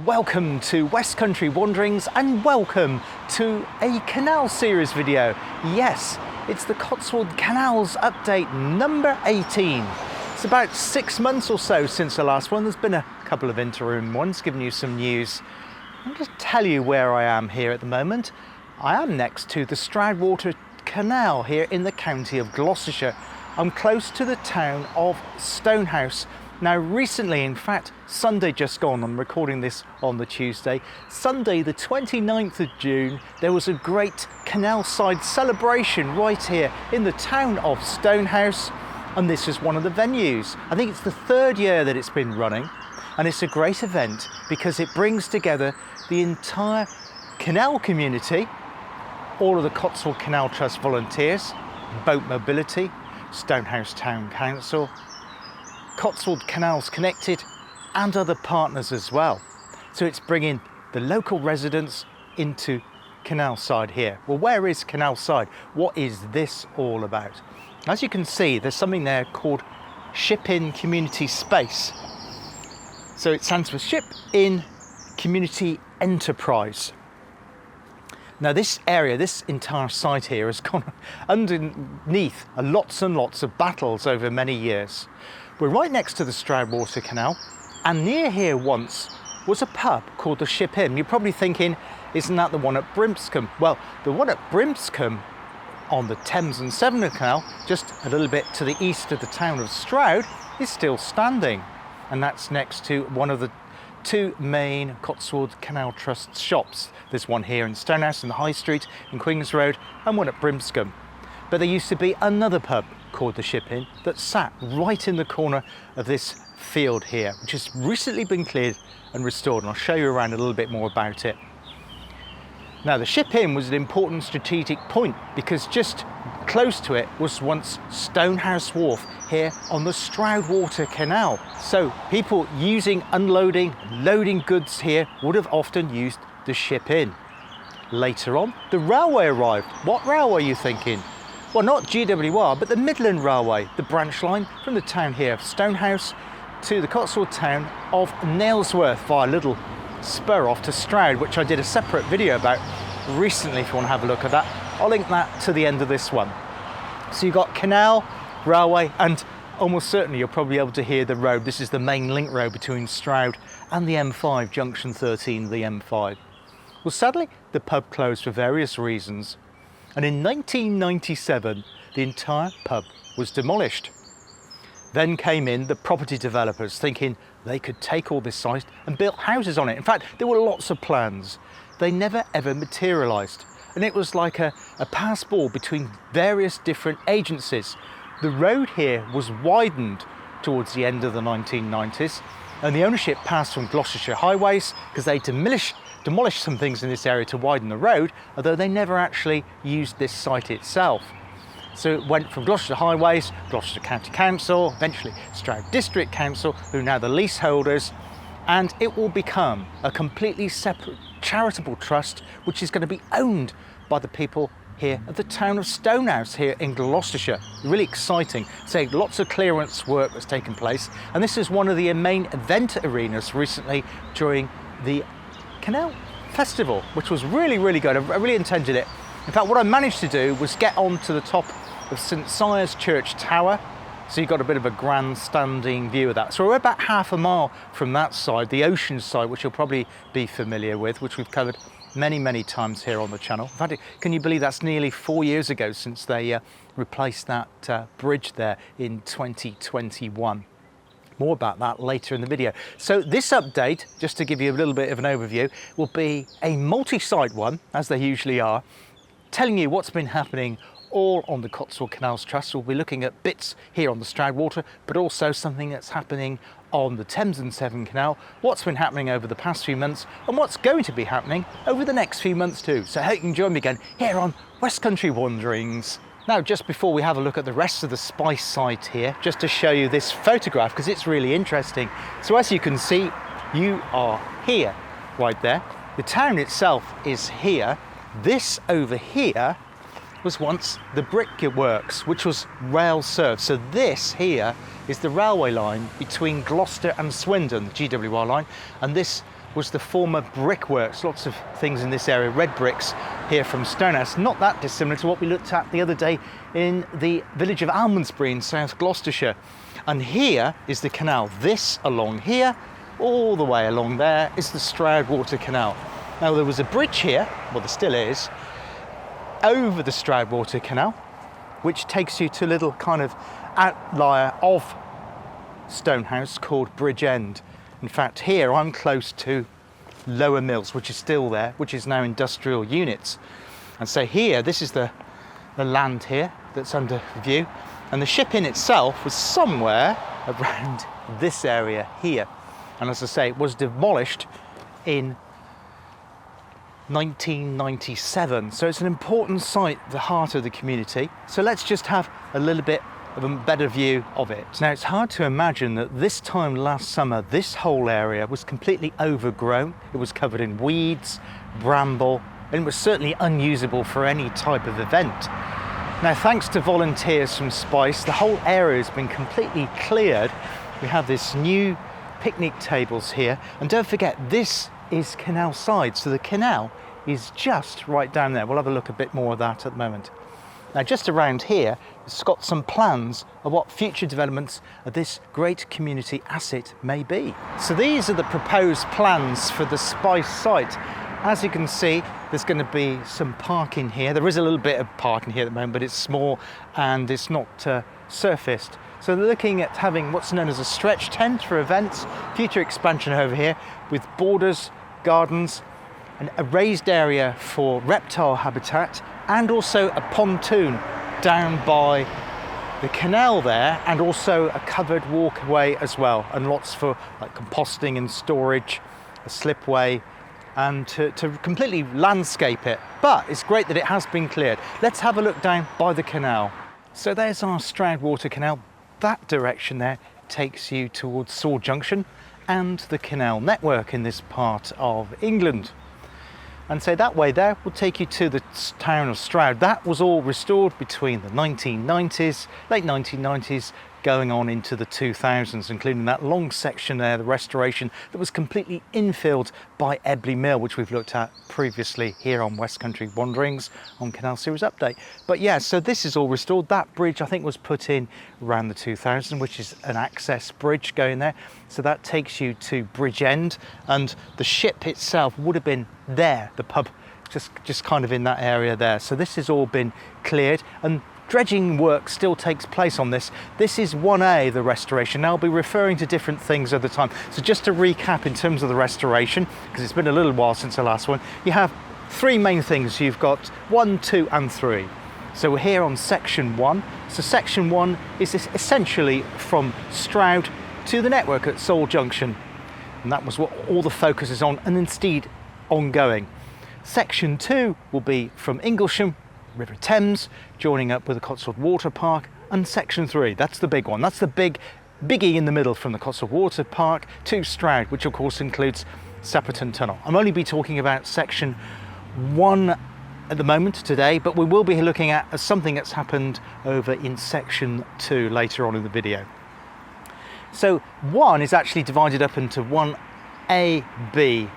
Welcome to West Country Wanderings and welcome to a canal series video. Yes, it's the Cotswold Canals update number 18. It's about 6 months or so since the last one. There's been a couple of interim ones giving you some news. I'll just tell you where I am here at the moment. I am next to the Stroudwater Canal here in the county of Gloucestershire. I'm close to the town of Stonehouse. Now recently, in fact, Sunday just gone, I'm recording this on the Tuesday, Sunday the 29th of June, there was a great canal side celebration right here in the town of Stonehouse, and this is one of the venues. I think it's the third year that it's been running, and it's a great event because it brings together the entire canal community, all of the Cotswold Canal Trust volunteers, Boat Mobility, Stonehouse Town Council, Cotswold Canals Connected and other partners as well. So it's bringing the local residents into canal side here. Well, where is canal side? What is this all about? As you can see, there's something there called Ship In Community Space. So it stands for Ship In Community Enterprise. Now this area, this entire site here has gone underneath lots and lots of battles over many years. We're right next to the Stroudwater Canal, and near here once was a pub called the Ship Inn. You're probably thinking, isn't that the one at Brimscombe? Well, the one at Brimscombe on the Thames and Severn Canal, just a little bit to the east of the town of Stroud, is still standing. And that's next to one of the two main Cotswold Canal Trust shops. There's one here in Stonehouse in the High Street in Queen's Road and one at Brimscombe. But there used to be another pub called the Ship Inn that sat right in the corner of this field here, which has recently been cleared and restored, and I'll show you around a little bit more about it. Now the Ship Inn was an important strategic point because just close to it was once Stonehouse Wharf here on the Stroudwater Canal. So people using, unloading, loading goods here would have often used the Ship Inn. Later on, the railway arrived. What railway are you thinking? Well, not GWR, but the Midland Railway, the branch line from the town here of Stonehouse to the Cotswold town of Nailsworth via a little spur off to Stroud, which I did a separate video about recently if you want to have a look at that. I'll link that to the end of this one. So you've got canal, railway, and almost certainly you'll probably be able to hear the road. This is the main link road between Stroud and the M5, junction 13 of the M5. Well, sadly, the pub closed for various reasons. And in 1997, the entire pub was demolished. Then came in the property developers thinking they could take all this site and build houses on it. In fact, there were lots of plans. They never ever materialised. And it was like a pass ball between various different agencies. The road here was widened towards the end of the 1990s, and the ownership passed from Gloucestershire Highways because they demolished some things in this area to widen the road, although they never actually used this site itself. So it went from Gloucestershire Highways, Gloucestershire County Council, eventually Stroud District Council, who are now the leaseholders, and it will become a completely separate charitable trust, which is going to be owned by the people here at the town of Stonehouse here in Gloucestershire. Really exciting. So lots of clearance work that's taken place, and this is one of the main event arenas recently during the Canal Festival, which was really, really good. I really intended it. In fact, what I managed to do was get onto the top of St Sire's Church Tower, so you got a bit of a grandstanding view of that. So we're about half a mile from that side, the ocean side, which you'll probably be familiar with, which we've covered many, many times here on the channel. In fact, can you believe that's nearly 4 years ago since they replaced that bridge there in 2021. More about that later in the video. So this update, just to give you a little bit of an overview, will be a multi-site one, as they usually are, telling you what's been happening all on the Cotswold Canals Trust. We'll be looking at bits here on the Stroudwater, but also something that's happening on the Thames and Severn Canal, what's been happening over the past few months, and what's going to be happening over the next few months too. So I hope you can join me again here on West Country Wanderings. Now, just before we have a look at the rest of the spice site here, just to show you this photograph, because it's really interesting. So as you can see, you are here, right there. The town itself is here. This over here was once the brickworks, which was rail served. So this here is the railway line between Gloucester and Swindon, the GWR line, and this was the former brickworks. Lots of things in this area, red bricks here from Stonehouse, not that dissimilar to what we looked at the other day in the village of Almondsbury in South Gloucestershire. And here is the canal. This along here, all the way along there, is the Stroudwater Canal. Now there was a bridge here, well there still is, over the Stroudwater Canal, which takes you to a little kind of outlier of Stonehouse called Bridge End. In fact, here I'm close to Lower Mills, which is still there, which is now industrial units. And so here, this is the land here that's under view. And the ship in itself was somewhere around this area here. And as I say, it was demolished in 1997. So it's an important site, the heart of the community. So let's just have a little bit of a better view of it. Now it's hard to imagine that this time last summer this whole area was completely overgrown. It was covered in weeds, bramble, and it was certainly unusable for any type of event. Now thanks to volunteers from Spice, the whole area has been completely cleared. We have this new picnic tables here, and don't forget this is canal side, so the canal is just right down there. We'll have a look a bit more of that at the moment. Now just around here, it's got some plans of what future developments of this great community asset may be. So these are the proposed plans for the Spice site. As you can see, there's going to be some parking here. There is a little bit of parking here at the moment, but it's small and it's not surfaced. So they're looking at having what's known as a stretch tent for events, future expansion over here with borders, gardens, and a raised area for reptile habitat, and also a pontoon down by the canal there, and also a covered walkway as well, and lots for like composting and storage, a slipway, and to completely landscape it. But it's great that it has been cleared. Let's have a look down by the canal. So there's our Stroudwater Canal. That direction there takes you towards Sewell Junction and the canal network in this part of England. And so that way there will take you to the town of Stroud. That was all restored between the 1990s, late 1990s, going on into the 2000s, including that long section there, the restoration that was completely infilled by Ebbly Mill, which we've looked at previously here on West Country Wanderings on Canal Series Update. But yeah, so this is all restored. That bridge I think was put in around the 2000s, which is an access bridge going there. So that takes you to Bridge End, and the ship itself would have been there, the pub just kind of in that area there. So this has all been cleared, and dredging work still takes place on this. This is 1A, the restoration. Now I'll be referring to different things at the time. So just to recap in terms of the restoration, because it's been a little while since the last one, you have three main things. You've got 1, 2 and 3. So we're here on section 1. So section 1 is essentially from Stroud to the network at Sewell Junction. And that was what all the focus is on, and indeed ongoing. Section 2 will be from Inglesham, River Thames, joining up with the Cotswold Water Park, and section 3, that's the big one. That's the biggie in the middle from the Cotswold Water Park to Stroud, which of course includes Sapperton Tunnel. I'm only be talking about section 1 at the moment today, but we will be looking at something that's happened over in section 2 later on in the video. So 1 is actually divided up into 1A, B.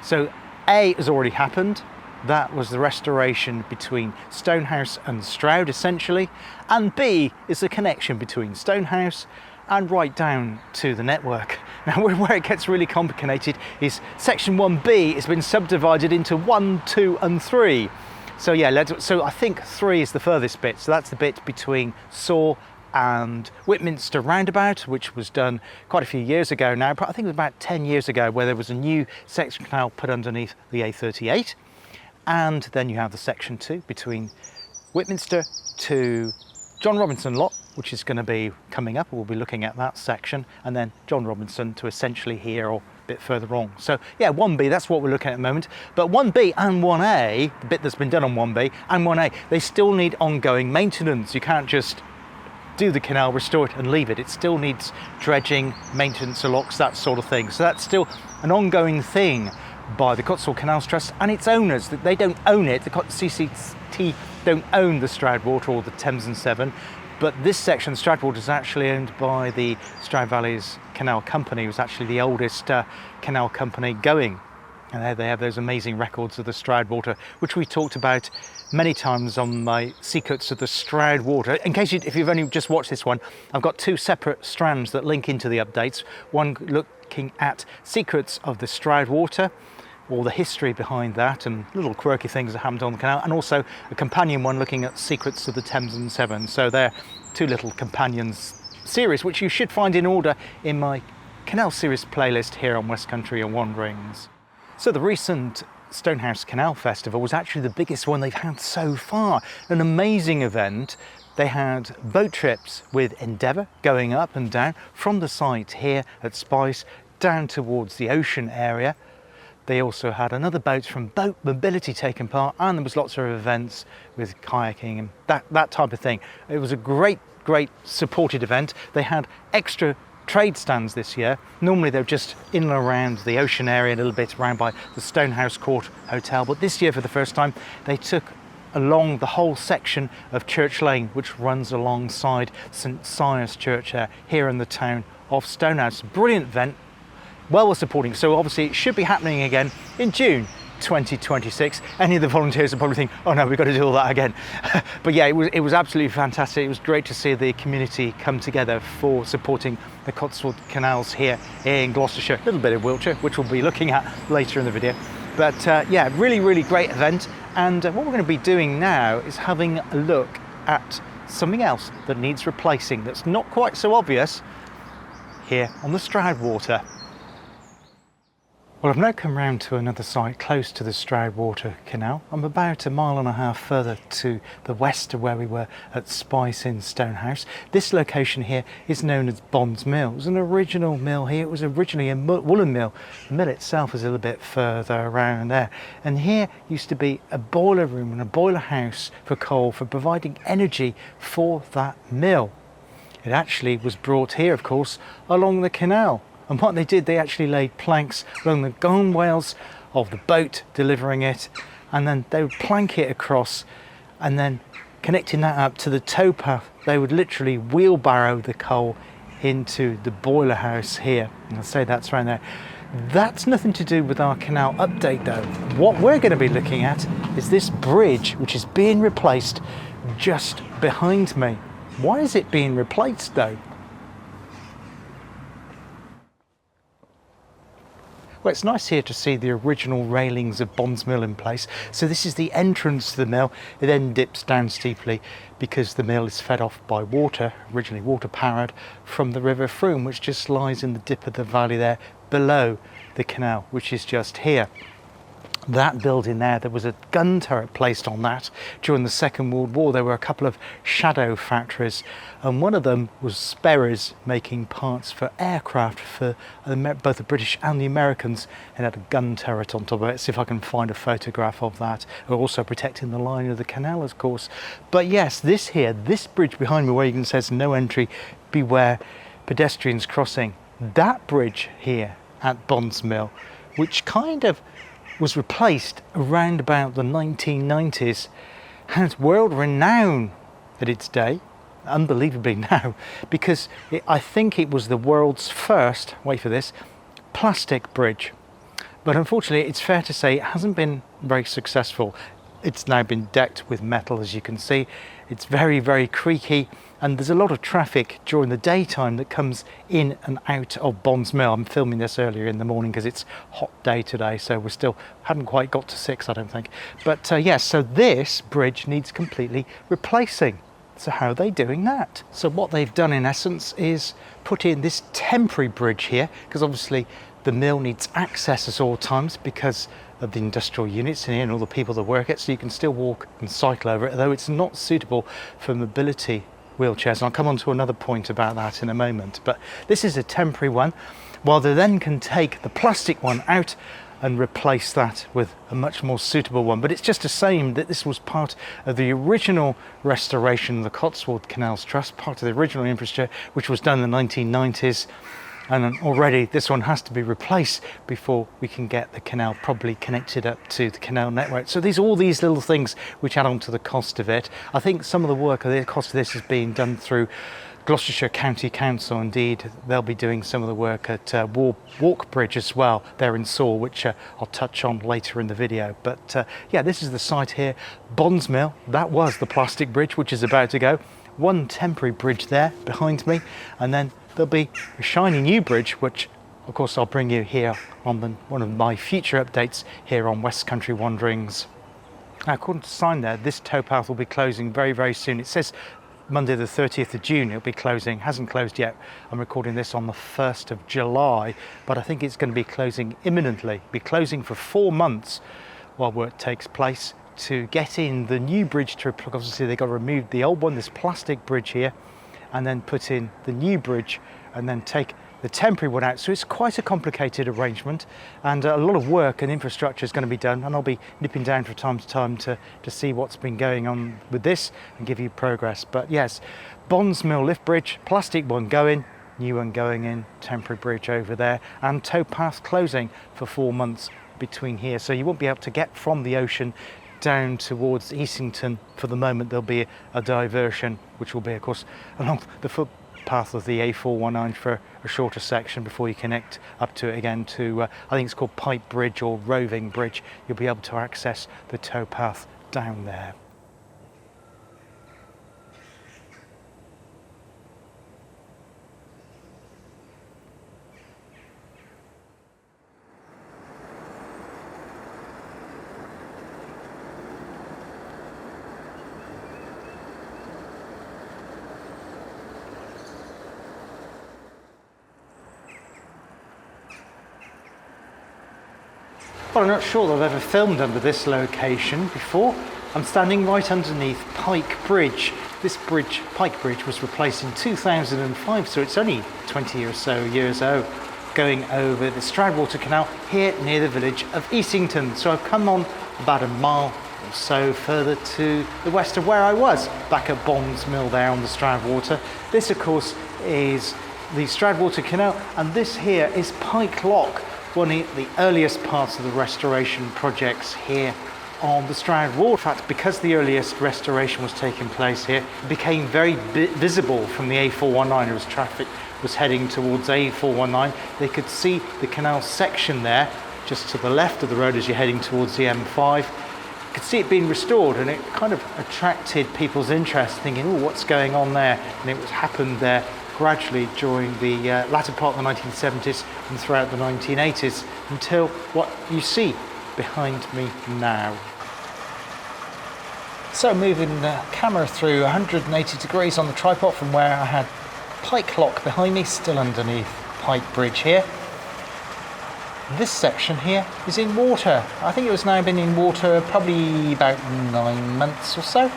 So A has already happened. That was the restoration between Stonehouse and Stroud, essentially. And B is the connection between Stonehouse and right down to the network. Now, where it gets really complicated is section 1B has been subdivided into 1, 2 and 3. So yeah, so I think 3 is the furthest bit. So that's the bit between Sewell and Whitminster roundabout, which was done quite a few years ago now, but I think it was about 10 years ago, where there was a new section canal put underneath the A38. And then you have the section 2 between Whitminster to John Robinson Lot, which is going to be coming up. We'll be looking at that section, and then John Robinson to essentially here or a bit further on. So yeah, 1B, that's what we're looking at the moment. But 1B and 1A, the bit that's been done on 1B and 1A, they still need ongoing maintenance. You can't just do the canal, restore it and leave it. It still needs dredging, maintenance, locks, that sort of thing. So that's still an ongoing thing by the Cotswold Canals Trust and its owners. They don't own it, the CCT don't own the Stroudwater or the Thames and Severn, but this section, Stroudwater, is actually owned by the Stroud Valleys Canal Company. It was actually the oldest canal company going. And there they have those amazing records of the Stroudwater, which we talked about many times on my Secrets of the Stroudwater. In case if you've only just watched this one, I've got two separate strands that link into the updates. One looking at Secrets of the Stroudwater, all the history behind that and little quirky things that happened on the canal, and also a companion one looking at Secrets of the Thames and Severn. So they're two little companions series, which you should find in order in my canal series playlist here on West Country and Wanderings. So the recent Stonehouse Canal Festival was actually the biggest one they've had so far. An amazing event. They had boat trips with Endeavour going up and down from the site here at Spice down towards the ocean area. They also had another boat from Boat Mobility taking part, and there was lots of events with kayaking and that type of thing. It was a great supported event. They had extra trade stands this year. Normally they're just in and around the ocean area, a little bit around by the Stonehouse Court Hotel, but this year for the first time they took along the whole section of Church Lane, which runs alongside St Sire's Church here in the town of Stonehouse. Brilliant event, well worth supporting. So obviously it should be happening again in June 2026. Any of the volunteers will probably think, oh no, we've got to do all that again. But yeah, it was absolutely fantastic. It was great to see the community come together for supporting the Cotswold Canals here in Gloucestershire, a little bit of Wiltshire, which we'll be looking at later in the video. But yeah, really great event. And what we're going to be doing now is having a look at something else that needs replacing, that's not quite so obvious here on the Stroudwater. Well, I've now come round to another site close to the Stroudwater Canal. I'm about 1.5 miles further to the west of where we were at Spice in Stonehouse. This location here is known as Bond's Mill. It was an original mill here. It was originally a woolen mill. The mill itself is a little bit further around there. And here used to be a boiler room and a boiler house for coal for providing energy for that mill. It actually was brought here, of course, along the canal. And what they did, they actually laid planks along the gunwales of the boat delivering it, and then they would plank it across, and then connecting that up to the towpath, they would literally wheelbarrow the coal into the boiler house here. And I'll say that's around there. That's nothing to do with our canal update though. What we're going to be looking at is this bridge, which is being replaced just behind me. Why is it being replaced though? Well, it's nice here to see the original railings of Bond's Mill in place. So this is the entrance to the mill. It then dips down steeply because the mill is fed off by water, originally water powered, from the River Froome, which just lies in the dip of the valley there below the canal, which is just here. That building there was a gun turret placed on that during the Second World War. There were a couple of shadow factories, and one of them was Sperry's, making parts for aircraft for both the British and the Americans, and had a gun turret on top of it. See if I can find a photograph of that. Also protecting the line of the canal, of course. But yes, this bridge behind me where you can say says no entry, beware pedestrians crossing. That bridge here at Bond's Mill, which kind of was replaced around about the 1990s, has world renown at its day, unbelievably now, because I think it was the world's first, wait for this, plastic bridge. But unfortunately, it's fair to say it hasn't been very successful. It's now been decked with metal, as you can see. It's very creaky, and there's a lot of traffic during the daytime that comes in and out of Bond's Mill. I'm filming this earlier in the morning because it's a hot day today, so we still hadn't quite got to 6, I don't think. But yes, so this bridge needs completely replacing. So how are they doing that? So what they've done in essence is put in this temporary bridge here, because obviously the mill needs access at all times because of the industrial units in here and all the people that work it, so you can still walk and cycle over it, although it's not suitable for mobility wheelchairs. And I'll come on to another point about that in a moment. But this is a temporary one, while they then can take the plastic one out and replace that with a much more suitable one. But it's just a shame that this was part of the original restoration of the Cotswold Canals Trust, part of the original infrastructure, which was done in the 1990s. And then already this one has to be replaced before we can get the canal properly connected up to the canal network. So all these little things which add on to the cost of it. I think some of the work, the cost of this is being done through Gloucestershire County Council. Indeed, they'll be doing some of the work at Walk Bridge as well, there in Saul, which I'll touch on later in the video. But yeah, this is the site here, Bonds Mill. That was the plastic bridge which is about to go. One temporary bridge there behind me, and then there'll be a shiny new bridge, which of course I'll bring you here on one of my future updates here on West Country Wanderings. Now, according to the sign there, this towpath will be closing very, very soon. It says Monday the 30th of June it'll be closing. Hasn't closed yet. I'm recording this on the 1st of July, but I think it's going to be closing imminently. Be closing for 4 months while work takes place to get in the new bridge to plug. Obviously they've got to remove the old one, this plastic bridge here, and then put in the new bridge and then take the temporary one out. So it's quite a complicated arrangement, and a lot of work and infrastructure is going to be done, and I'll be nipping down from time to time to see what's been going on with this and give you progress. But yes, Bonds Mill lift bridge, plastic one going, new one going in, temporary bridge over there, and towpath closing for 4 months between here. So you won't be able to get from the ocean down towards Easington for the moment. There'll be a diversion, which will be of course along the footpath of the A419 for a shorter section before you connect up to it again to I think it's called Pipe Bridge or Roving Bridge. You'll be able to access the towpath down there. Well, I'm not sure that I've ever filmed under this location before. I'm standing right underneath Pike Bridge. This bridge, Pike Bridge, was replaced in 2005, so it's only 20 or so years old, going over the Stroudwater Canal here near the village of Easington. So I've come on about a mile or so further to the west of where I was, back at Bonds Mill there on the Stroudwater. This, of course, is the Stroudwater Canal, and this here is Pike Lock, one of the earliest parts of the restoration projects here on the Stroudwater. In fact, because the earliest restoration was taking place here, it became very visible from the A419 as traffic was heading towards A419. They could see the canal section there, just to the left of the road as you're heading towards the M5. You could see it being restored, and it kind of attracted people's interest, thinking, oh, what's going on there? And it was happened there gradually during the latter part of the 1970s and throughout the 1980s, until what you see behind me now. So moving the camera through 180 degrees on the tripod from where I had Pike Lock behind me, still underneath Pike Bridge here. This section here is in water. I think it was now been in water probably about 9 months or so.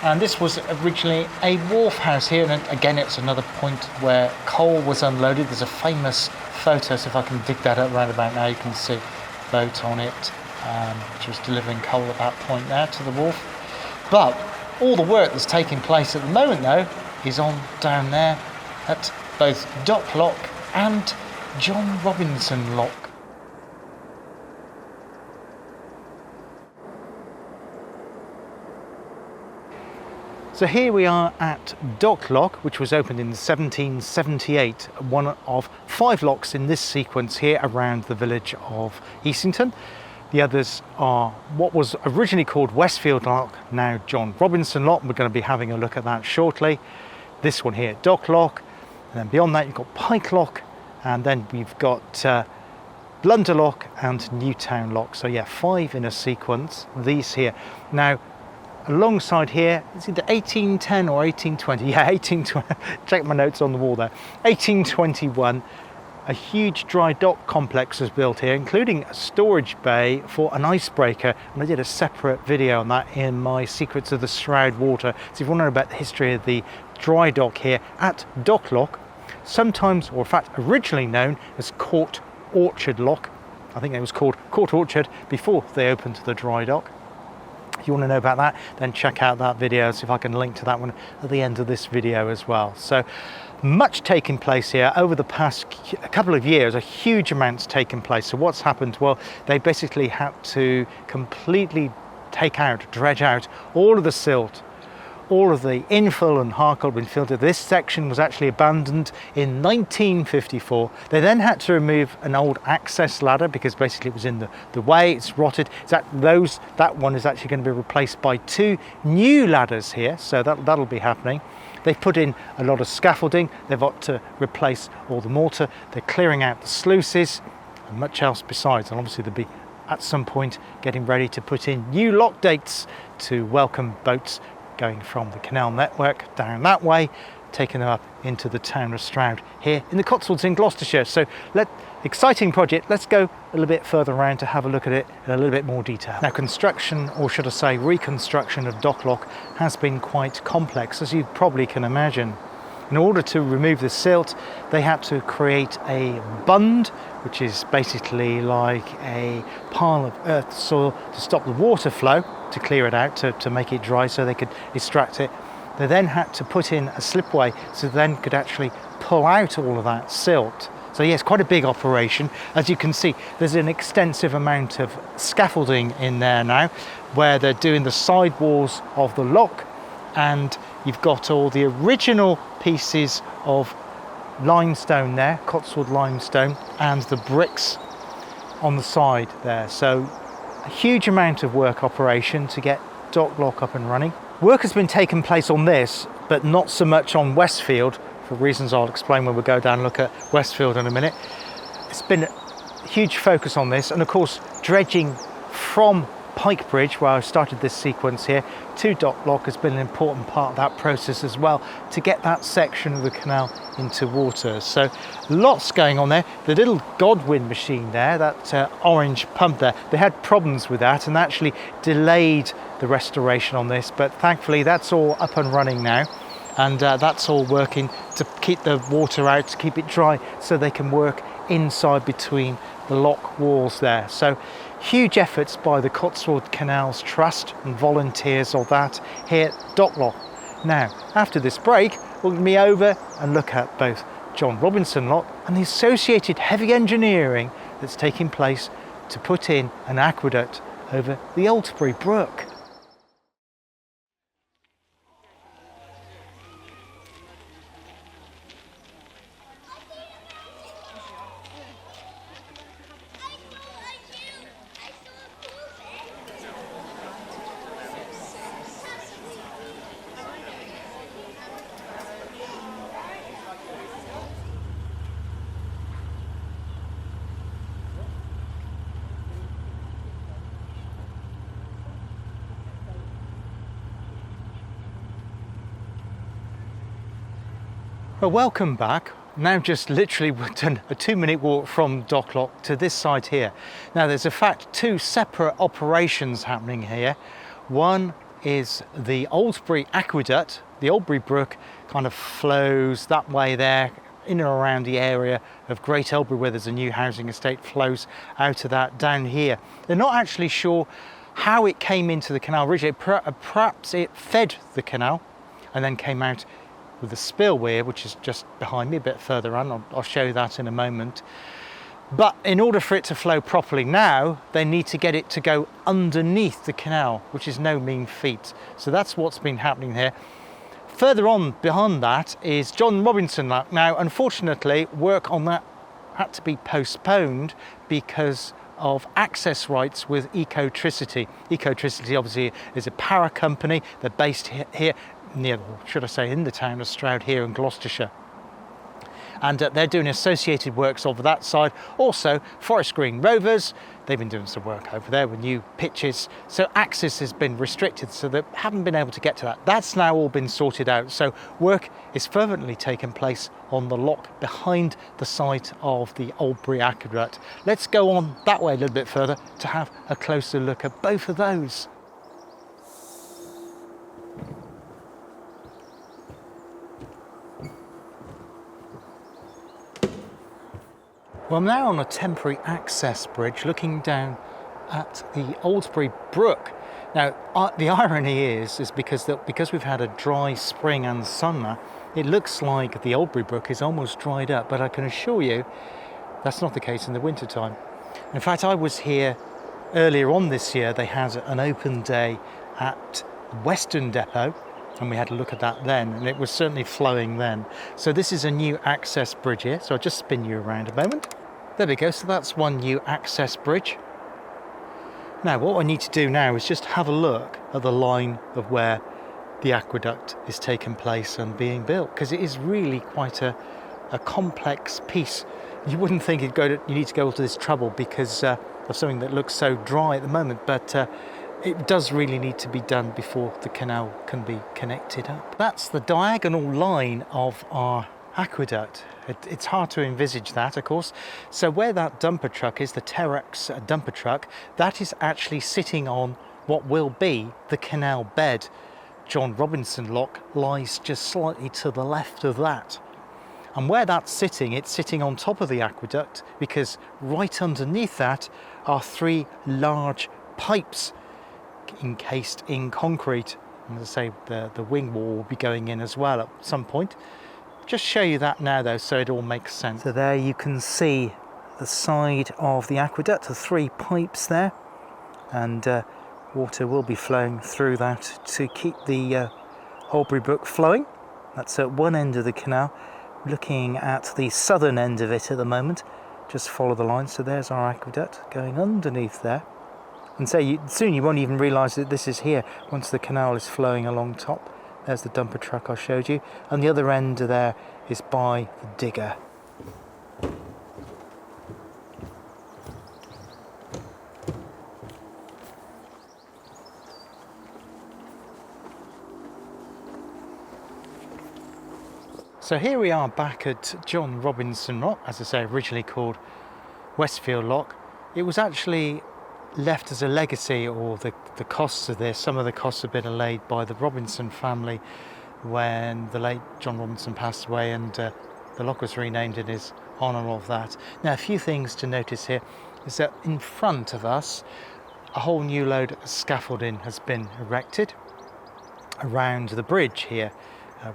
And this was originally a wharf house here, and again it's another point where coal was unloaded. There's a famous photo, so if I can dig that up right about now, you can see a boat on it, which was delivering coal at that point there to the wharf. But all the work that's taking place at the moment though is on down there at both Dock Lock and John Robinson Lock. So here we are at Dock Lock, which was opened in 1778, one of 5 locks in this sequence here around the village of Easington. The others are what was originally called Westfield Lock, now John Robinson Lock. We're going to be having a look at that shortly. This one here, Dock Lock, and then beyond that you've got Pike Lock, and then we've got Blunder Lock and Newtown Lock. So yeah, 5 in a sequence, these here. Now, alongside here, it's either 1810 or 1820. Yeah, 1820. Check my notes on the wall there. 1821, a huge dry dock complex was built here, including a storage bay for an icebreaker. And I did a separate video on that in my Secrets of the Stroudwater. So if you want to know about the history of the dry dock here at Dock Lock, sometimes, or in fact originally known as Court Orchard Lock. I think it was called Court Orchard before they opened the dry dock. If you want to know about that, then check out that video, see if I can link to that one at the end of this video as well. So much taking place here over the past couple of years, a huge amount's taken place. So what's happened? Well, they basically had to completely dredge out all of the silt, all of the infill and hardcourt been filtered. This section was actually abandoned in 1954. They then had to remove an old access ladder because basically it was in the way, it's rotted. That one is actually going to be replaced by 2 new ladders here, so that'll be happening. They've put in a lot of scaffolding, they've got to replace all the mortar, they're clearing out the sluices and much else besides, and obviously they'll be at some point getting ready to put in new lock gates to welcome boats going from the canal network down that way, taking them up into the town of Stroud here in the Cotswolds in Gloucestershire. So exciting project. Let's go a little bit further around to have a look at it in a little bit more detail. Now, construction, or should I say reconstruction of Docklock has been quite complex, as you probably can imagine. In order to remove the silt, they had to create a bund, which is basically like a pile of earth soil to stop the water flow, to clear it out, to make it dry so they could extract it. They then had to put in a slipway so they then could actually pull out all of that silt. So yes, quite a big operation. As you can see, there's an extensive amount of scaffolding in there now, where they're doing the side walls of the lock, and you've got all the original pieces of limestone there, Cotswold limestone, and the bricks on the side there. So a huge amount of work operation to get Docklock up and running. Work has been taking place on this, but not so much on Westfield, for reasons I'll explain when we go down and look at Westfield in a minute. It's been a huge focus on this, and of course dredging from Pike Bridge, where I started this sequence here, to Docklock has been an important part of that process as well, to get that section of the canal into water. So lots going on there. The little Godwin machine there, that orange pump there, they had problems with that and actually delayed the restoration on this, but thankfully that's all up and running now, and that's all working to keep the water out, to keep it dry, so they can work inside between the lock walls there. So huge efforts by the Cotswold Canals Trust and volunteers of that here at Docklock. Now, after this break, we'll be over and look at both John Robinson Lock and the associated heavy engineering that's taking place to put in an aqueduct over the Alesbury Brook. Well, welcome back. Now just literally we've done a 2-minute walk from Docklock to this side here. Now there's in fact 2 separate operations happening here. One is the Alesbury Aqueduct. The Alesbury Brook kind of flows that way there, in and around the area of Great Alesbury, where there's a new housing estate, flows out of that down here. They're not actually sure how it came into the canal originally. Perhaps it fed the canal and then came out with the spillway, which is just behind me a bit further on. I'll show you that in a moment. But in order for it to flow properly now, they need to get it to go underneath the canal, which is no mean feat. So that's what's been happening here. Further on beyond that is John Robinson Lock. Now, unfortunately, work on that had to be postponed because of access rights with Ecotricity. Ecotricity obviously is a power company. They're based here near, should I say, in the town of Stroud here in Gloucestershire. And they're doing associated works over that side. Also, Forest Green Rovers, they've been doing some work over there with new pitches. So access has been restricted, so they haven't been able to get to that. That's now all been sorted out. So work is fervently taking place on the lock behind the site of the Alesbury Aqueduct. Let's go on that way a little bit further to have a closer look at both of those. Well, I'm now on a temporary access bridge looking down at the Aldsbury Brook. Now, the irony is because we've had a dry spring and summer, it looks like the Aldsbury Brook is almost dried up, but I can assure you that's not the case in the winter time. In fact, I was here earlier on this year. They had an open day at Western Depot, and we had a look at that then, and it was certainly flowing then. So this is a new access bridge here, so I'll just spin you around a moment. There we go, so that's one new access bridge. Now what I need to do now is just have a look at the line of where the aqueduct is taking place and being built, because it is really quite a complex piece. You wouldn't think you need to go to this trouble because of something that looks so dry at the moment, but it does really need to be done before the canal can be connected up. That's the diagonal line of our aqueduct. It's hard to envisage that, of course. So where that dumper truck is, the Terex dumper truck, that is actually sitting on what will be the canal bed. John Robinson Lock lies just slightly to the left of that. And where that's sitting, it's sitting on top of the aqueduct, because right underneath that are 3 large pipes encased in concrete. And as I say, the wing wall will be going in as well at some point. Just show you that now though, so it all makes sense. So there you can see the side of the aqueduct, the 3 pipes there, and water will be flowing through that to keep the Aldsbury Brook flowing. That's at one end of the canal. Looking at the southern end of it at the moment, just follow the line. So there's our aqueduct going underneath there, and so soon you won't even realise that this is here once the canal is flowing along top. There's the dumper truck I showed you, and the other end there is by the digger. So here we are back at John Robinson Lock, as I say, originally called Westfield Lock. It was actually left as a legacy, or the costs of this, some of the costs have been allayed by the Robinson family when the late John Robinson passed away, and the lock was renamed in his honour of that. Now, a few things to notice here is that in front of us a whole new load of scaffolding has been erected around the bridge here,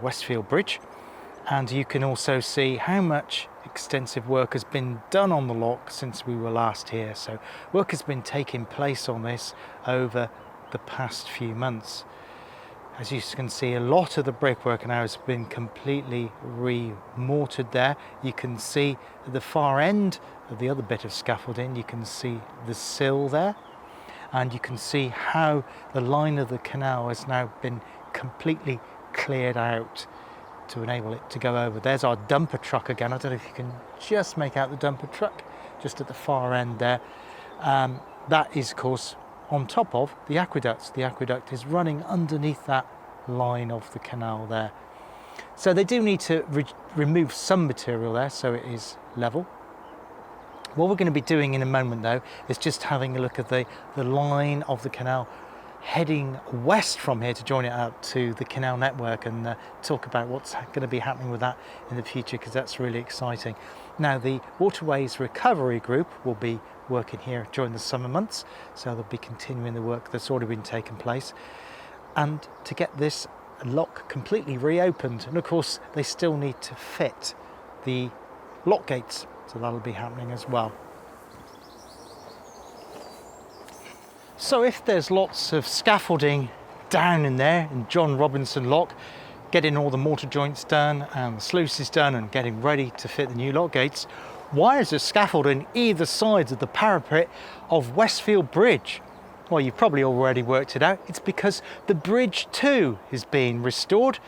Westfield Bridge. And you can also see how much extensive work has been done on the lock since we were last here. So work has been taking place on this over the past few months. As you can see, a lot of the brickwork now has been completely re-mortared there. You can see at the far end of the other bit of scaffolding, you can see the sill there. And you can see how the line of the canal has now been completely cleared out to enable it to go over. There's our dumper truck again. I don't know if you can just make out the dumper truck just at the far end there. That is, of course, on top of the aqueduct. The aqueduct is running underneath that line of the canal there. So they do need to remove some material there so it is level. What we're going to be doing in a moment though is just having a look at the line of the canal heading west from here to join it up to the canal network, and talk about what's going to be happening with that in the future, because that's really exciting. Now, the Waterways Recovery Group will be working here during the summer months, so they'll be continuing the work that's already been taking place, and to get this lock completely reopened. And of course they still need to fit the lock gates, so that'll be happening as well. So if there's lots of scaffolding down in there in John Robinson Lock, getting all the mortar joints done and the sluices done and getting ready to fit the new lock gates, why is there scaffolding either sides of the parapet of Westfield Bridge? Well, you've probably already worked it out. It's because the bridge too is being restored,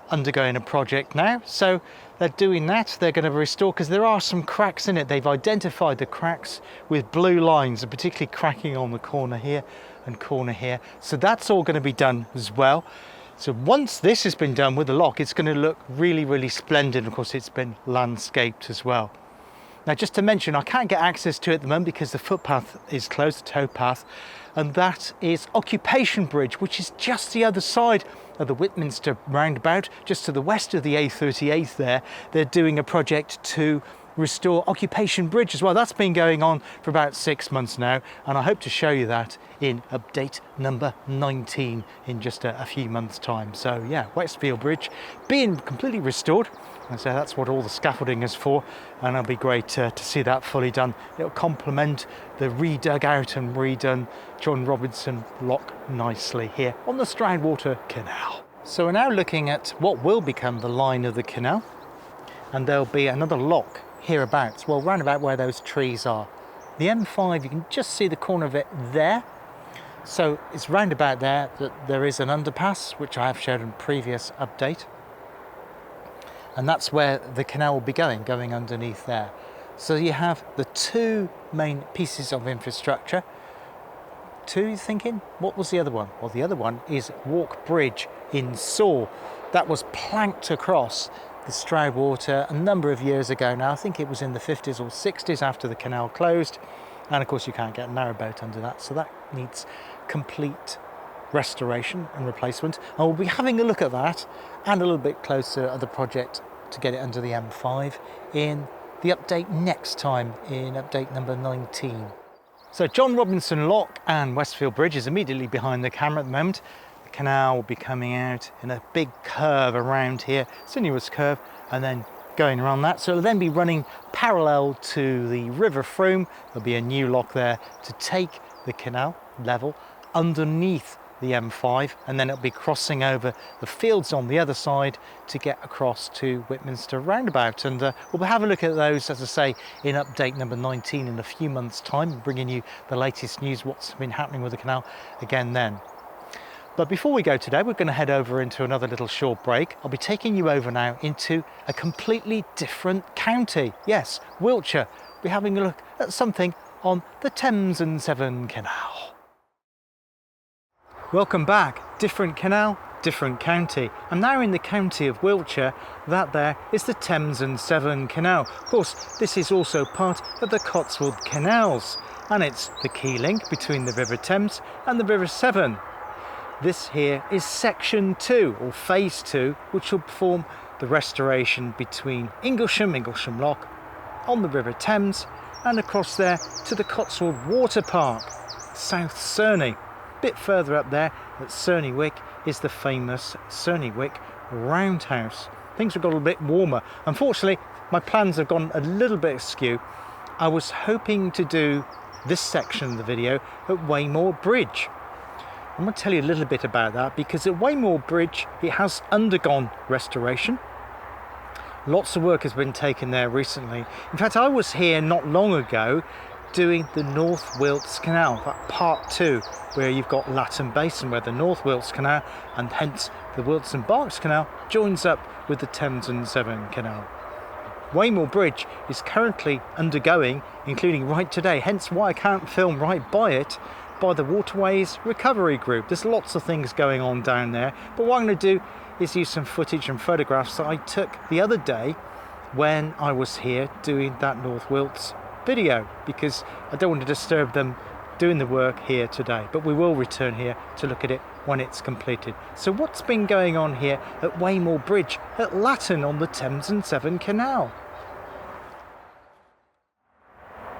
undergoing a project now. So they're doing that. They're going to restore, because there are some cracks in it. They've identified the cracks with blue lines, and particularly cracking on the corner here and corner here. So that's all going to be done as well. So once this has been done with the lock, it's going to look really, really splendid. Of course, it's been landscaped as well. Now, just to mention, I can't get access to it at the moment because the footpath is closed, the towpath, and that is Occupation Bridge, which is just the other side of the Whitminster roundabout, just to the west of the A38 there. They're doing a project to restore Occupation Bridge as well. That's been going on for about 6 months now, and I hope to show you that in update number 19 in just a few months' time. So yeah, Westfield Bridge being completely restored, and so that's what all the scaffolding is for, and it'll be great to see that fully done. It'll complement the redug out and redone John Robinson lock nicely here on the Stroudwater Canal. So we're now looking at what will become the line of the canal, and there'll be another lock hereabouts, well, round about where those trees are. The M5, you can just see the corner of it there. So it's round about there that there is an underpass, which I have showed in a previous update. And that's where the canal will be going underneath there. So you have the two main pieces of infrastructure. Two, you're thinking? What was the other one? Well, the other one is Walk Bridge in Saw. That was planked across the Stroudwater a number of years ago now. I think it was in the 50s or 60s after the canal closed. And of course you can't get a narrowboat under that, so that needs complete restoration and replacement. And we'll be having a look at that and a little bit closer at the project to get it under the M5 in the update next time, in update number 19. So John Robinson Lock and Westfield Bridge is immediately behind the camera at the moment. The canal will be coming out in a big curve around here, sinuous curve, and then going around that. So it'll then be running parallel to the River Frome. There'll be a new lock there to take the canal level underneath the M5, and then it'll be crossing over the fields on the other side to get across to Whitminster roundabout. And we'll have a look at those, as I say, in update number 19 in a few months' time, bringing you the latest news, what's been happening with the canal again then. But before we go today, we're going to head over into another little short break. I'll be taking you over now into a completely different county. Yes, Wiltshire. We're having a look at something on the Thames Severn Canal. Welcome back. Different canal, different county. I'm now in the county of Wiltshire. That there is the Thames Severn Canal. Of course, this is also part of the Cotswold Canals, and it's the key link between the River Thames and the River Severn. This here is section 2, or phase 2, which will perform the restoration between Inglesham Lock on the River Thames and across there to the Cotswold Water Park, South Cerney. A bit further up there at Cerney-Wick is the famous Cerney-Wick Roundhouse. Things have got a bit warmer. Unfortunately, my plans have gone a little bit askew. I was hoping to do this section of the video at Weymoor Bridge. I'm going to tell you a little bit about that, because at Weymoor Bridge it has undergone restoration. Lots of work has been taken there recently. In fact, I was here not long ago doing the North Wilts Canal, that part 2, where you've got Latten Basin, where the North Wilts Canal and hence the Wilts and Berks Canal joins up with the Thames Severn Canal. Weymoor Bridge is currently undergoing, including right today, hence why I can't film right by it, by the Waterways Recovery Group. There's lots of things going on down there, but what I'm going to do is use some footage and photographs that I took the other day when I was here doing that North Wilts video, because I don't want to disturb them doing the work here today, but we will return here to look at it when it's completed. So what's been going on here at Weymoor Bridge at Latten on the Thames Severn Canal?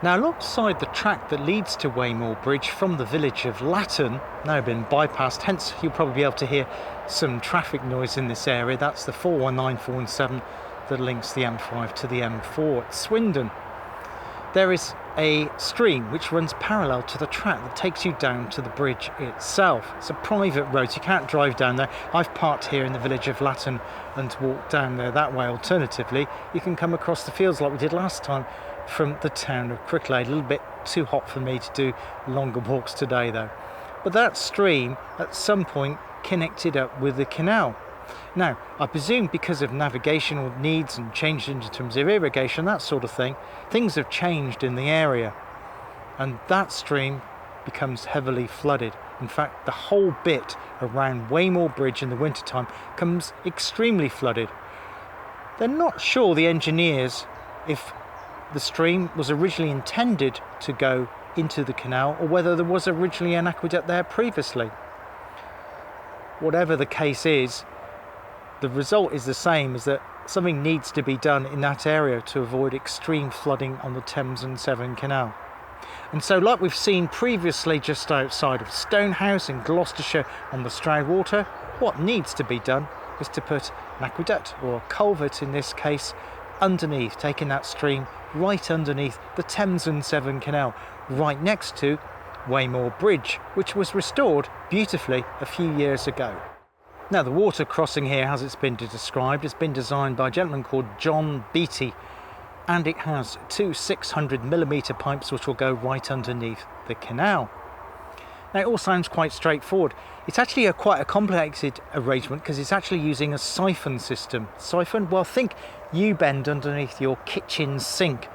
Now, alongside the track that leads to Weymoor Bridge from the village of Latten, now been bypassed, hence you'll probably be able to hear some traffic noise in this area. That's the 419, 417 that links the M5 to the M4 at Swindon. There is a stream which runs parallel to the track that takes you down to the bridge itself. It's a private road, so you can't drive down there. I've parked here in the village of Latten and walked down there that way. Alternatively, you can come across the fields like we did last time from the town of Cricklade. A little bit too hot for me to do longer walks today though. But that stream at some point connected up with the canal. Now, I presume because of navigational needs and changes in terms of irrigation, that sort of thing, things have changed in the area, and that stream becomes heavily flooded. In fact, the whole bit around Weymoor Bridge in the wintertime comes extremely flooded. They're not sure, the engineers, if the stream was originally intended to go into the canal or whether there was originally an aqueduct there previously. Whatever the case is, the result is the same, is that something needs to be done in that area to avoid extreme flooding on the Thames and Severn Canal. And so, like we've seen previously just outside of Stonehouse in Gloucestershire on the Stroudwater, what needs to be done is to put an aqueduct, or a culvert in this case, underneath, taking that stream right underneath the Thames and Severn Canal, right next to Weymoor Bridge, which was restored beautifully a few years ago. Now, the water crossing here, as it's been described, has been designed by a gentleman called John Beattie, and it has two 600mm pipes which will go right underneath the canal. Now, it all sounds quite straightforward. It's actually quite a complicated arrangement because it's actually using a siphon system. Siphon? Well, think U-bend underneath your kitchen sink.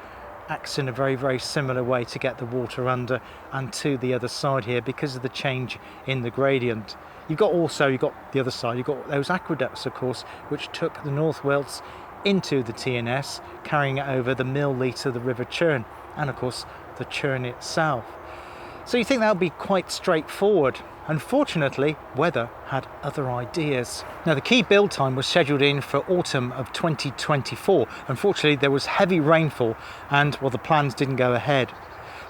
Acts in a very, very similar way to get the water under and to the other side here because of the change in the gradient. You've got the other side, you've got those aqueducts, of course, which took the North Wales into the TNS, carrying it over the mill to the River Churn, and of course the Churn itself. So you think that would be quite straightforward. Unfortunately, weather had other ideas. Now, the key build time was scheduled in for autumn of 2024. Unfortunately, there was heavy rainfall and, well, the plans didn't go ahead.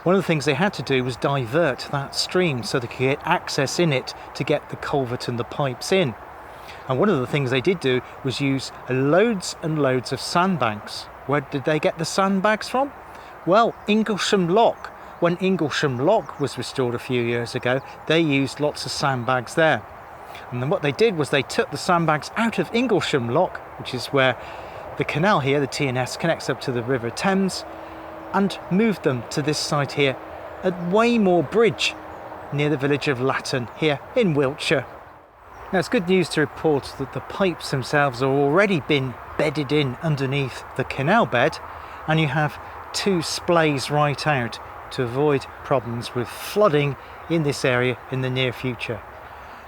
One of the things they had to do was divert that stream so they could get access in it to get the culvert and the pipes in. And one of the things they did do was use loads and loads of sandbanks. Where did they get the sandbags from? Well, Inglesham Lock. When Inglesham Lock was restored a few years ago, they used lots of sandbags there. And then what they did was they took the sandbags out of Inglesham Lock, which is where the canal here, the TNS, connects up to the River Thames, and moved them to this site here at Weymoor Bridge, near the village of Latton here in Wiltshire. Now, it's good news to report that the pipes themselves have already been bedded in underneath the canal bed, and you have two splays right out to avoid problems with flooding in this area in the near future.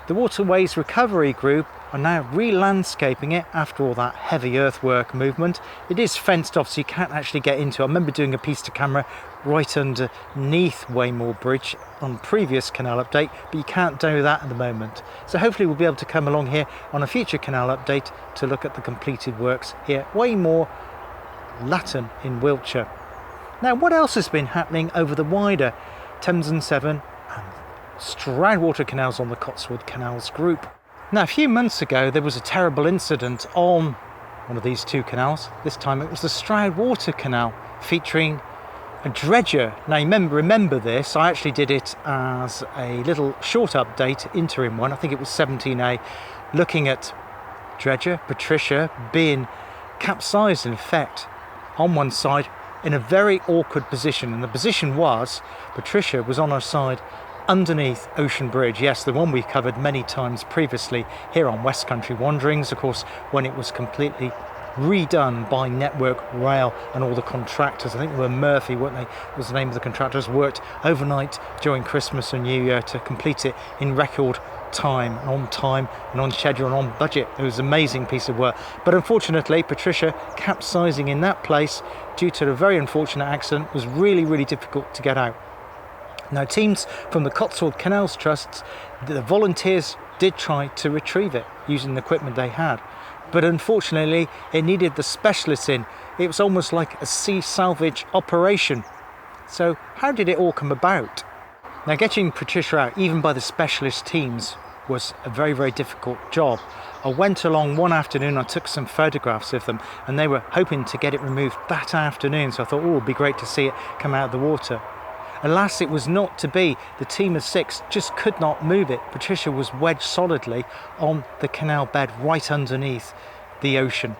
The Waterways Recovery Group are now re-landscaping it after all that heavy earthwork movement. It is fenced off, so you can't actually get into it. I remember doing a piece to camera right underneath Weymoor Bridge on previous canal update, but you can't do that at the moment. So hopefully we'll be able to come along here on a future canal update to look at the completed works here at Weymoor, Latton in Wiltshire. Now, what else has been happening over the wider Thames and Severn and Stroudwater canals on the Cotswold Canals group? Now, a few months ago there was a terrible incident on one of these two canals. This time it was the Stroudwater Canal, featuring a dredger. Now, remember this, I actually did it as a little short update, interim one, I think it was 17A, looking at dredger Patricia being capsized in effect on one side in a very awkward position, and the position was Patricia was on her side underneath Ocean Bridge. Yes, the one we've covered many times previously here on West Country Wanderings, of course, when it was completely redone by Network Rail and all the contractors. I think they were Murphy, weren't they? Was the name of the contractors. Worked overnight during Christmas and New Year to complete it in record time and on schedule and on budget. It was an amazing piece of work. But unfortunately, Patricia capsizing in that place due to a very unfortunate accident was really, really difficult to get out. Now, teams from the Cotswold Canals Trusts, the volunteers did try to retrieve it using the equipment they had, but unfortunately it needed the specialists in. It was almost like a sea salvage operation. So how did it all come about? Now, getting Patricia out, even by the specialist teams, was a very, very difficult job. I went along one afternoon, I took some photographs of them, and they were hoping to get it removed that afternoon, so I thought, oh, it would be great to see it come out of the water. Alas, it was not to be. The team of 6 just could not move it. Patricia was wedged solidly on the canal bed right underneath the ocean.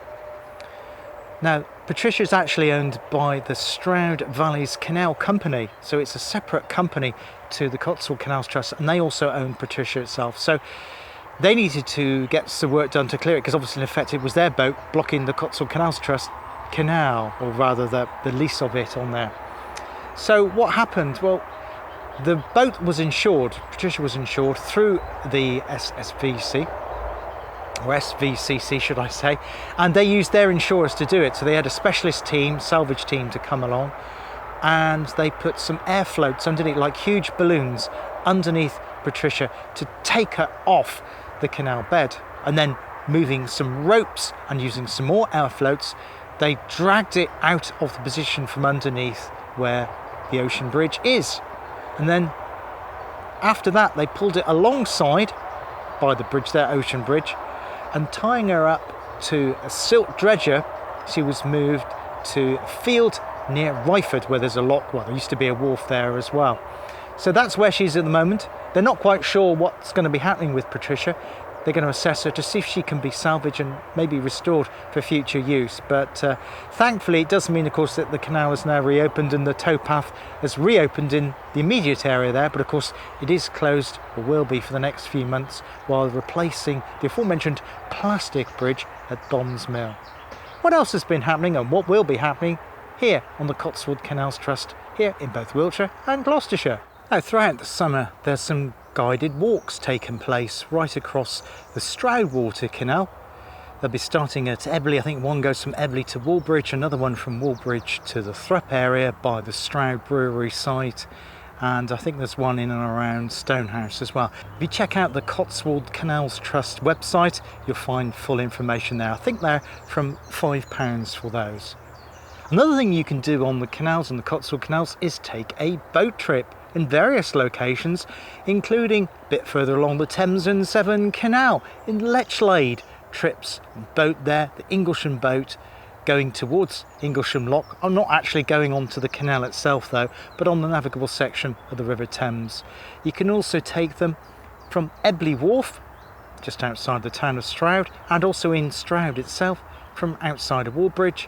Now, Patricia is actually owned by the Stroud Valleys Canal Company, so it's a separate company to the Cotswold Canals Trust, and they also own Patricia itself. So they needed to get some work done to clear it, because obviously in effect it was their boat blocking the Cotswold Canals Trust canal, or rather the lease of it on there. So what happened? Well, the boat was insured, Patricia was insured through the SVC, or SVCC should I say, and they used their insurers to do it. So they had a specialist team, salvage team, to come along, and they put some air floats underneath, like huge balloons, underneath Patricia to take her off the canal bed, and then moving some ropes and using some more air floats, they dragged it out of the position from underneath where the Ocean Bridge is. And then after that, they pulled it alongside by the bridge there, Ocean Bridge, and tying her up to a silt dredger, she was moved to a field near Ryford where there's a lock. Well, there used to be a wharf there as well. So that's where she's at the moment. They're not quite sure what's going to be happening with Patricia. They're going to assess her to see if she can be salvaged and maybe restored for future use. But thankfully, it does mean, of course, that the canal is now reopened and the towpath has reopened in the immediate area there. But of course, it is closed, or will be, for the next few months while replacing the aforementioned plastic bridge at Bombs Mill. What else has been happening and what will be happening here on the Cotswold Canals Trust here in both Wiltshire and Gloucestershire? Now, throughout the summer, there's some guided walks taking place right across the Stroudwater Canal. They'll be starting at Ebbly. I think one goes from Ebbly to Woolbridge, another one from Woolbridge to the Thrupp area by the Stroud Brewery site, and I think there's one in and around Stonehouse as well. If you check out the Cotswold Canals Trust website, you'll find full information there. I think they're from £5 for those. Another thing you can do on the canals and the Cotswold Canals is take a boat trip in various locations, including a bit further along the Thames Severn Canal in Lechlade. Trips and boat there, the Inglesham boat going towards Inglesham Lock. I'm not actually going onto the canal itself though, but on the navigable section of the River Thames. You can also take them from Ebbly Wharf, just outside the town of Stroud, and also in Stroud itself from outside of Woolbridge.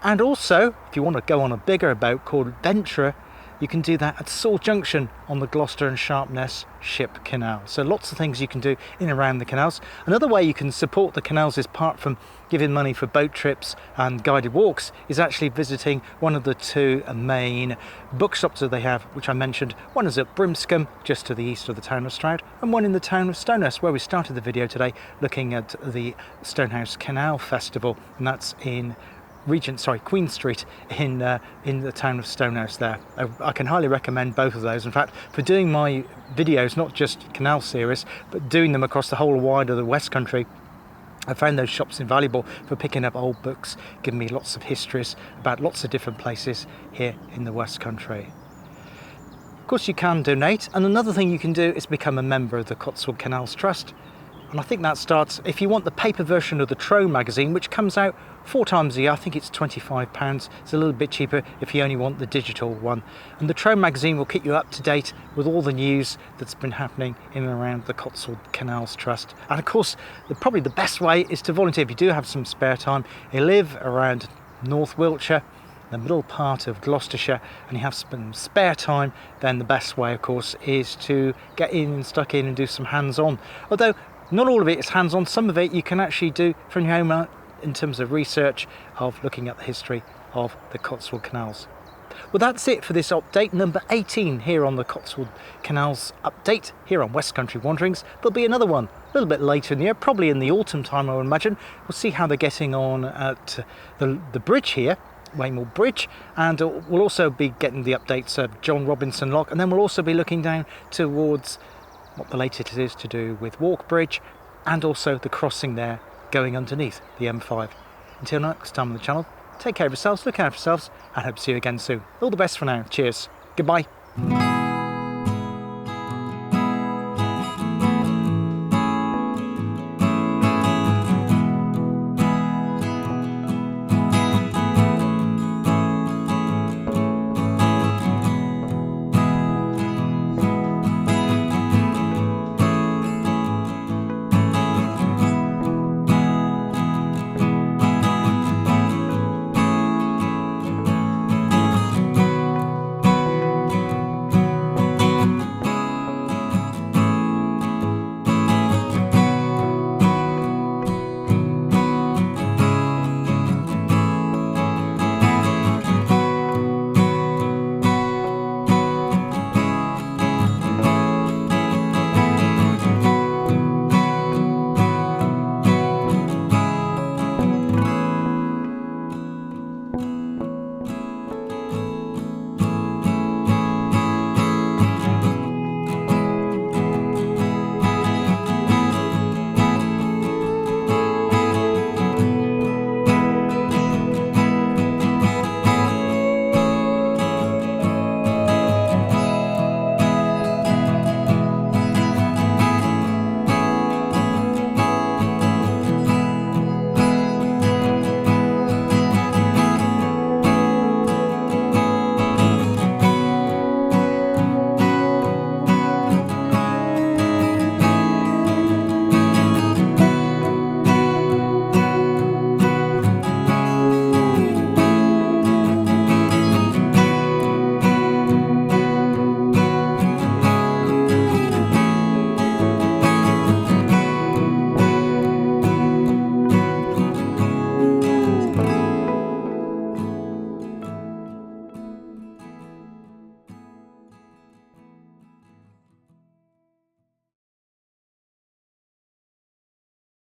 And also, if you want to go on a bigger boat called Venturer, you can do that at Saul Junction on the Gloucester and Sharpness Ship Canal. So lots of things you can do in and around the canals. Another way you can support the canals, is apart from giving money for boat trips and guided walks, is actually visiting one of the two main bookshops that they have, which I mentioned. One is at Brimscombe, just to the east of the town of Stroud, and one in the town of Stonehouse, where we started the video today looking at the Stonehouse Canal Festival, and that's in Queen Street in the town of Stonehouse there. I can highly recommend both of those. In fact, for doing my videos, not just canal series, but doing them across the whole wide of the West Country, I found those shops invaluable for picking up old books, giving me lots of histories about lots of different places here in the West Country. Of course, you can donate, and another thing you can do is become a member of the Cotswold Canals Trust. And I think that starts, if you want the paper version of the Trove magazine, which comes out 4 times a year, I think it's £25. It's a little bit cheaper if you only want the digital one. And the Trove magazine will keep you up to date with all the news that's been happening in and around the Cotswold Canals Trust. And of course, probably the best way is to volunteer if you do have some spare time. You live around North Wiltshire, the middle part of Gloucestershire, and you have some spare time, then the best way, of course, is to get in and stuck in and do some hands-on. Although not all of it is hands-on, some of it you can actually do from your home in terms of research of looking at the history of the Cotswold Canals. Well, that's it for this update number 18 here on the Cotswold Canals update here on West Country Wanderings. There'll be another one a little bit later in the year, probably in the autumn time, I would imagine. We'll see how they're getting on at the bridge here, Weymoor Bridge, and we'll also be getting the updates of John Robinson Lock, and then we'll also be looking down towards what the latest is to do with Walk Bridge, and also the crossing there going underneath the M5. Until next time on the channel, take care of yourselves, look out for yourselves, and hope to see you again soon. All the best for now. Cheers. Goodbye.